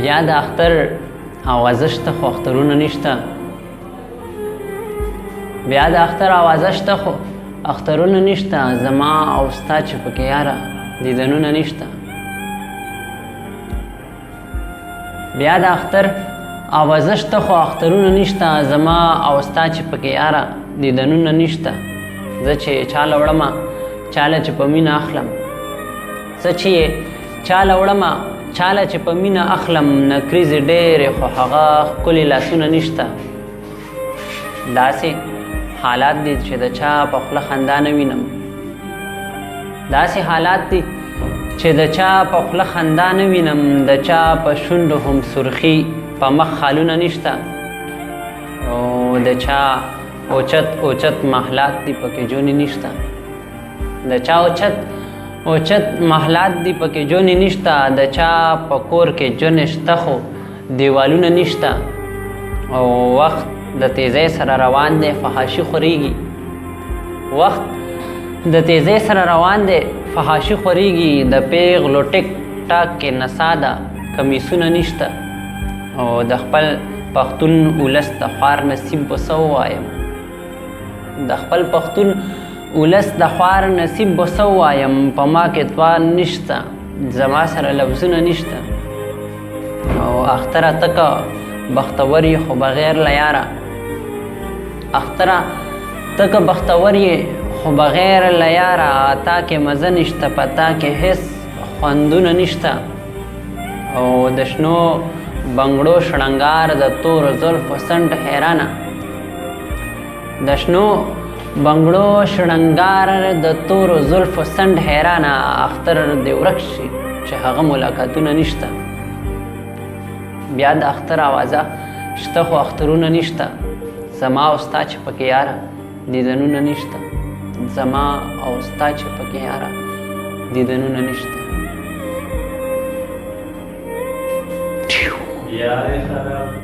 بیا د اختر اوازه شته خو اخترونه نشته. بیا د اختر اوازه شته خو اخترونه نشته. زما او ستا چې پکې یاره دیدنونه نشته. بیا د اختر اوازه شته خو اخترونه نشته. زما او ستا چې پکې یاره دیدنونه نشته. زه چې چاله وړمه چاله چې په مینه اخلم، زه چې چاله وړمه چاله چې په مینه اخلم، نکریزې ډېرې خو هغه ښکلي لاسونه نشته. داسې حالات دي چې د چا په خوله خندا نه وینم، داسې حالات دي چې د چا په خوله خندا نه وینم، د چا په شونډو هم سرخي په مخ خالونه نشته. او د چا اوچت اوچت محلات دي پکې جونې نشته، د چا اوچت محلات دي پکې جونې نشته، د چا په کور کې جونې شته خو دیوالونه نشته. او وخت د تیزۍ سره روان دی فحاشي خورېږي، وخت د تیزۍ سره روان دی فحاشي خورېږي، د پیغلو ټیک ټاک کې نڅا ده کمیسونه نشته. او د خپل پښتون ولس د خوار نصیب به څه ووایم، د خپل پښتون ولس د خوار نصیب به څه ووایم، په ما کې توان نشته، زما سره لفظونه نشته. او اختره تکه بختور یې خو بغیر له یاره، اختره تکه بختور یې خو بغیر له یاره، تا کې مزه نشته په تا کې هېڅ خوندونه نشته. او د شنو بنګړو شړنګار د تورو زلفو څنډ حیرانه، د شنو بنګړو شړنګار د تورو زلفو څنډ حیرانه، اختر دې ورک شي چې هغه ملاقاتونه نشته. بیا د اختر اوازه شته خو اخترونه نشته. زما او ستا چې پکې یاره دیدنونه نشته، زما او ستا چې پکې یاره دیدنونه نشته. یاره خراب